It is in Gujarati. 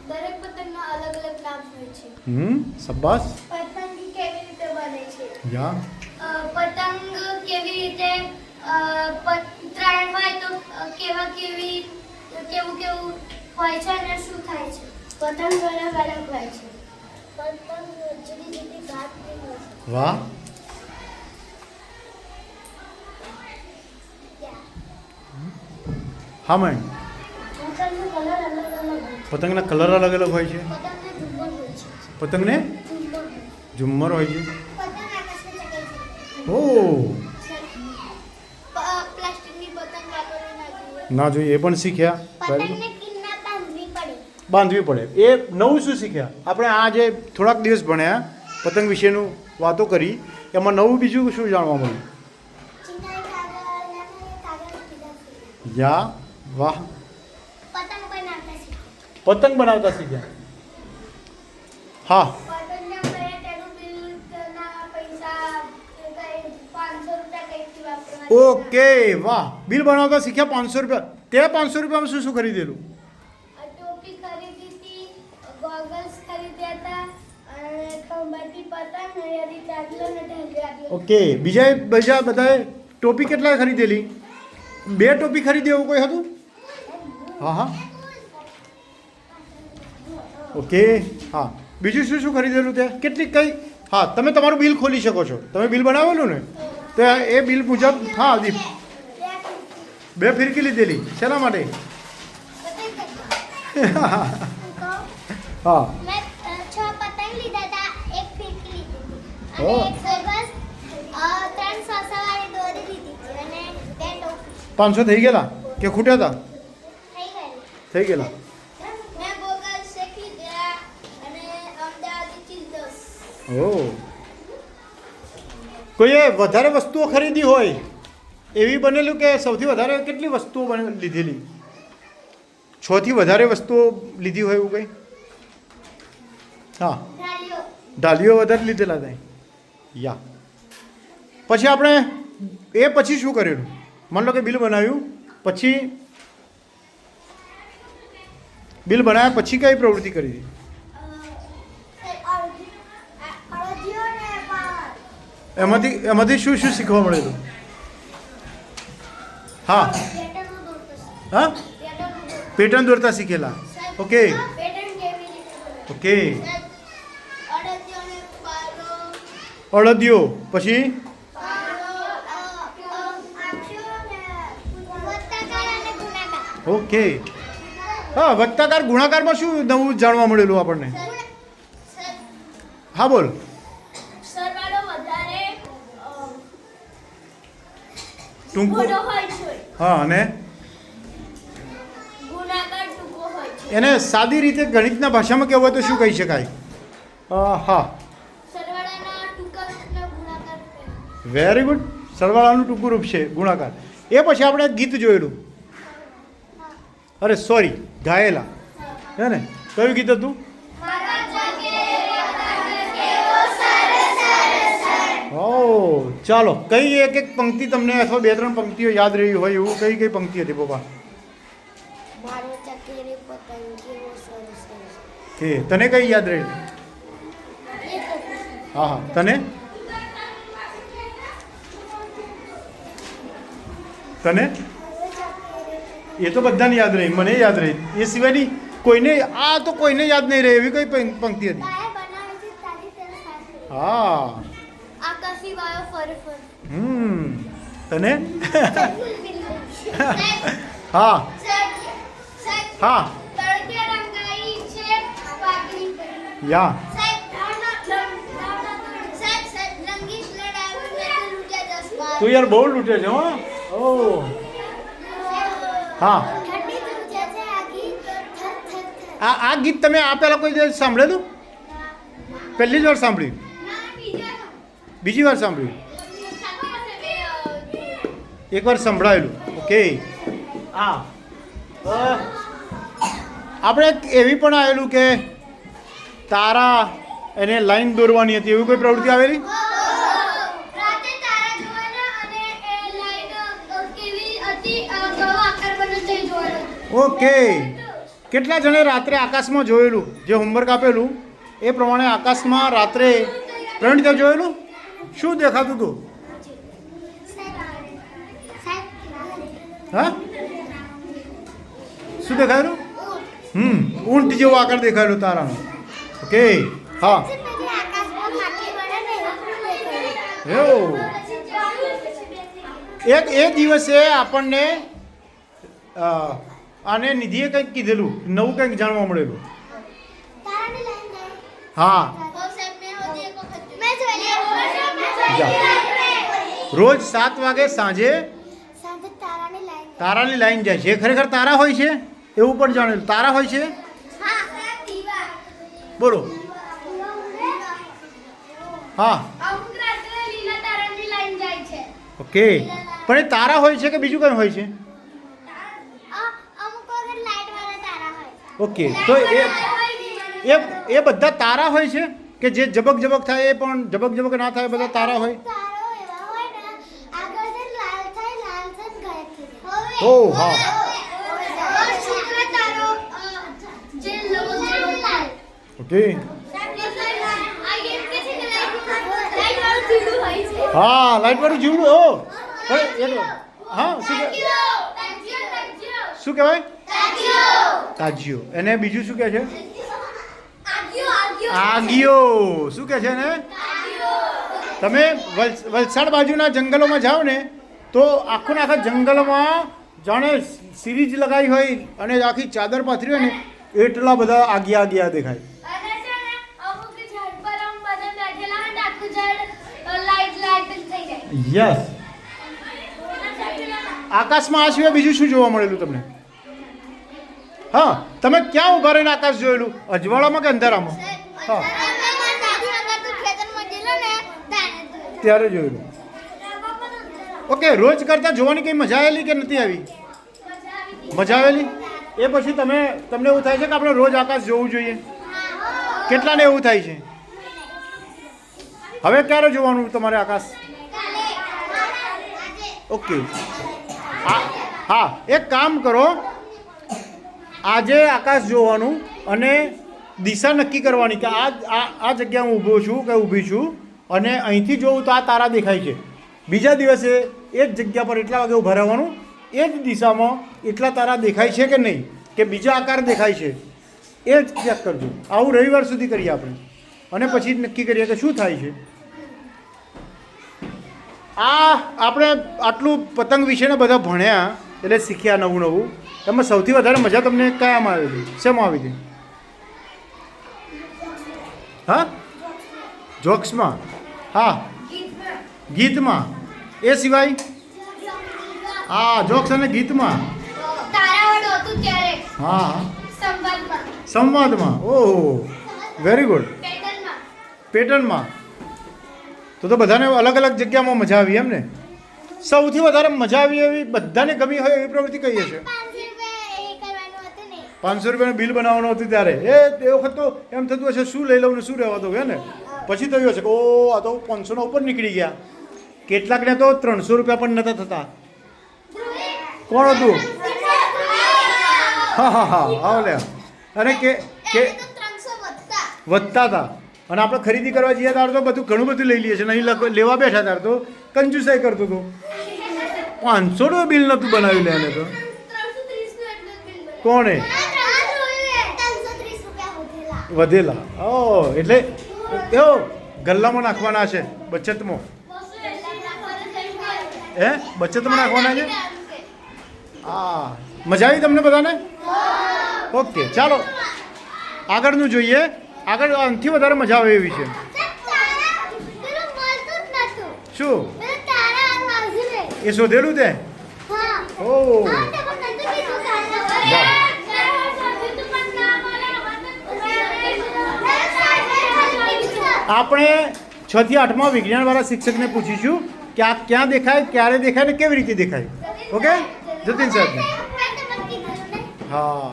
દરેક પતંગના અલગ અલગ નામ હોય છે. શાબાશ. પતંગ કેવી રીતે બને છે? યા. પતંગ કેવી રીતે ઉત્તરાયણ હોય તો કેવું હોય છે અને શું થાય છે? પતંગ અલગ અલગ હોય છે. પતંગ જુદી જુદી જાતની હોય છે. વાહ. હા મેમ. પતંગના કલર અલગ અલગ હોય છે. પતંગના કલર અલગ અલગ હોય છે. પતંગને ઝુમ્મર હોય છે. પતંગને ઝુમ્મર હોય છે. પતંગ આકાશમાં ચગે છે. ઓ પ્લાસ્ટિકની પતંગ વાપરવી ના જોઈએ. ના જોઈએ એ પણ શીખ્યા. પતંગને કિન્ના બાંધવી પડે. બાંધવી પડે એ નવું શું શીખ્યા આપણે? આ જે થોડાક દિવસ ભણ્યા પતંગ વિશેનું વાતો કરી એમાં નવું બીજું શું જાણવા મળ્યું? યા. વાહ. પતંગ બનાવતા શીખ્યા. પતંગ બનાવતા શીખ્યા. હા. પતંગના પહેલા તેનું બિલના પૈસા કઈ 500 રૂપિયા કઈથી વાપરવા. ઓકે વાહ. બિલ બનાવતા શીખ્યા 500 રૂપિયા. તે 500 રૂપિયામાં શું શું ખરીદેલું? ટોપી ખરીદી હતી, ગોગલ્સ ખરીદ્યા હતા અને ખંભાતી પતંગ અને ચાદલો ને ઢગલા. ઓકે બીજા બધાએ ટોપી કેટલા ખરીદેલી? 2 ટોપી ખરીદી એવું કોઈ હતું? હા હા. ઓકે હા. બીજું શું શું ખરીદેલું તે? કેટલી કઈ? હા તમે તમારું બિલ ખોલી શકો છો. તમે બિલ બનાવેલું ને તો એ બિલ મુજબ. હા દીપ 2 ફિરકી લીધેલી. શેના માટે? હા. મેં 6 પતંગ લીધા હતા, એક ફિરકી લીધી હતી ઓહ. અને એક સરબસ 3 સાસાવાળી દોરી લીધી હતી અને 2 ટોપી 500 થઈ ગયેલા કે ખૂટ્યા હતા? થઈ ગઈ. થઈ ગયેલા. મેં ગોગલ્સ એક લીધા અને અમદાવાદી ચિલ્ડ્રન્સ. ઓ કોઈએ વધારે વસ્તુઓ ખરીદી હોય એવી બનેલું કે સૌથી વધારે કેટલી વસ્તુઓ લીધેલી? 6 થી વધારે વસ્તુઓ લીધી હોય એવું કંઈ? હા. ઢાલિયો. ઢાલીઓ વધારે લીધેલા હતા. યા. પછી આપણે એ પછી શું કરેલું? માની લો કે બિલ બનાવ્યું પછી બિલ બનાવ્યા પછી કઈ પ્રવૃત્તિ કરી હતી? અડદિયો ને પાવર. એમાંથી શું શું શીખવા મળેલું? હા. પેટર્નનું દોરતા શીખ્યા. હા. પેટર્નનું દોરતા. પેટર્ન દોરતા શીખેલા. ઓકે પેટર્ન કેવી રીતે બનાવવી? ઓકે. અડદિયો ને પાવર. અડદિયો પછી ઓકે. હા વત્તાકાર ગુણાકારમાં શું નવું જાણવા મળેલું આપણને? હા બોલ. સરવાળો વધારે ટૂંકો. મોટો હોય છે, હા અને ગુણાકાર ટૂંકો હોય છે. એને સાદી રીતે ગણિતના ભાષામાં કહેવું હોય તો શું કહી શકાય? હા સરવાળાના ટૂંકા રૂપને ગુણાકાર કહેવાય. Very good. સરવાળાનું ટૂંકું રૂપ છે ગુણાકાર. એ પછી આપણે એક ગીત જોયેલું. અરે સોરી ગાયેલા હે ને? કયું ગીત હતું? ઓ ચાલો કઈ એક પંક્તિ તમને અથવા 2-3 પંક્તિઓ યાદ રહી હોય એવું કઈ પંક્તિ હતી પપ્પા? મારો ચકેરી પતંગ કેવો સરસ સરસ. કે તને કઈ યાદ રહી? હા હા તને એ તો બધાને યાદ રહી, મને યાદ રહી. એ સિવાયની કોઈને તો કોઈને યાદ નહીં રહે એવી કઈ પંક્તિ હતી? હા. આકાશી વાયો ફરે ફરે. તને હા હા તડકે રંગાઈ છે પાઘડી પડી. યા. તું યાર બહુ લૂંટે છે હો. ઓ હા. આ ગીત તમે આ પહેલાં કોઈ દિવસ સાંભળેલું? પહેલી જ વાર સાંભળ્યું? બીજી વાર સાંભળ્યું? એકવાર સંભળાયેલું. ઓકે. હા આપણે એવી પણ આવેલું કે તારા એને લાઈન દોરવાની હતી એવી કોઈ પ્રવૃત્તિ આવેલી? ઓકે કેટલા જણે રાત્રે આકાશમાં જોયેલું જે હોમવર્ક આપેલું એ પ્રમાણે આકાશમાં રાત્રે પ્રવીણ જોયેલું શું દેખાતું હતું હા શું દેખાયેલું ઊંટ જેવો આકાર દેખાયેલો તારાનો ઓકે હા એવું એ દિવસે આપણને આને નિધિએ કંઈક કીધેલું નવું કંઈક જાણવા મળેલું હા રોજ 7 વાગે સાંજે તારાની લાઈન જાય છે ખરેખર તારા હોય છે એવું પણ જાણેલું તારા હોય છે બોલો હા ઓકે પણ એ તારા હોય છે કે બીજું કંઈ હોય છે ઓકે તો એ બધા તારા હોય છે કે જે ઝબક ઝબક થાય એ પણ ઝબક ઝબક ના થાય બધા તારા હોય ઓ હા ઓકે હા લાઈટ વાળું જીવડું ઓ હા શું કહેવાય તાજિયો એને બીજું શું કહે છે આગિયો શું કહે છે એને તમે વલસાડ બાજુના જંગલોમાં જાઓ ને તો આખું આખા જંગલમાં જાણે સિરીજ લગાવી હોય અને આખી ચાદર પાથરી હોય ને એટલા બધા આગિયા દેખાય યસ આકાશમાં આ સિવાય બીજું શું જોવા મળેલું તમને હા તમે ક્યાં ઉભા રહીને આકાશ જોયેલું અજવાળામાં કે અંધારામાં હા ત્યારે જોયેલું ઓકે રોજ કરતાં જોવાની કંઈ મજા આવેલી કે નથી આવી મજા આવેલી એ પછી તમને એવું થાય છે કે આપણે રોજ આકાશ જોવું જોઈએ કેટલાને એવું થાય છે હવે ક્યારે જોવાનું તમારે આકાશ ઓકે હા એક કામ કરો આજે આકાશ જોવાનું અને દિશા નક્કી કરવાની કે આ જગ્યા હું ઊભો છું કે ઊભી છું અને અહીંથી જોઉં તો આ તારા દેખાય છે બીજા દિવસે એ જ જગ્યા પર એટલા વાગે ઊભા રહેવાનું એ જ દિશામાં એટલા તારા દેખાય છે કે નહીં કે બીજા આકાર દેખાય છે એ જ ચેક કરજો આવું રવિવાર સુધી કરીએ આપણે અને પછી નક્કી કરીએ કે શું થાય છે આપણે આટલું પતંગ વિશેને બધા ભણ્યા એટલે શીખ્યા નવું એમાં સૌથી વધારે મજા તમને કયામાં આવેલી શેમાં આવી હતી હા જોક્સમાં હા ગીતમાં એ સિવાય હા જોક્સ અને ગીતમાં હા સંવાદમાં ઓહો વેરી ગુડ પેટર્નમાં તો બધાને અલગ અલગ જગ્યામાં મજા આવી એમ ને સૌથી વધારે મજા આવી એવી બધાને ગમી હોય એવી પ્રવૃત્તિ કહીએ છીએ 500 રૂપિયાનું બિલ બનાવવાનું હતું ત્યારે એ વખત તો એમ થતું હશે શું લઈ લઉં ને શું રહેવા દઉં હે ને પછી થયું હશે કે ઓ આ તો 500 ઉપર નીકળી ગયા કેટલાકને તો 300 રૂપિયા પણ નહોતા થતા કોણ હતું હા લે અને કે વધતા હતા અને આપણે ખરીદી કરવા જઈએ ત્યારે તો બધું ઘણું બધું લઈ લઈએ છીએ નહીં લેવા બેઠા ત્યારે તો કંજુસાઈ કરતો હતો 500 રૂપિયા બિલ નહોતું બનાવ્યું લે એને તો કોણે વધેલા ઓ એટલે એવો ગલ્લામાં નાખવાના છે બચતમાં બચતમાં નાખવાના છે હા મજા આવી તમને બધાને ઓકે ચાલો આગળનું જોઈએ આગળ આનાથી વધારે મજા આવે એવી છે શું એ શોધેલું તે ઓ આપણે 6 થી 8માં વિજ્ઞાનવાળા શિક્ષકને પૂછીશું કે આ ક્યાં દેખાય ક્યારે દેખાય ને કેવી રીતે દેખાય ઓકે જતીન સાહેબ હા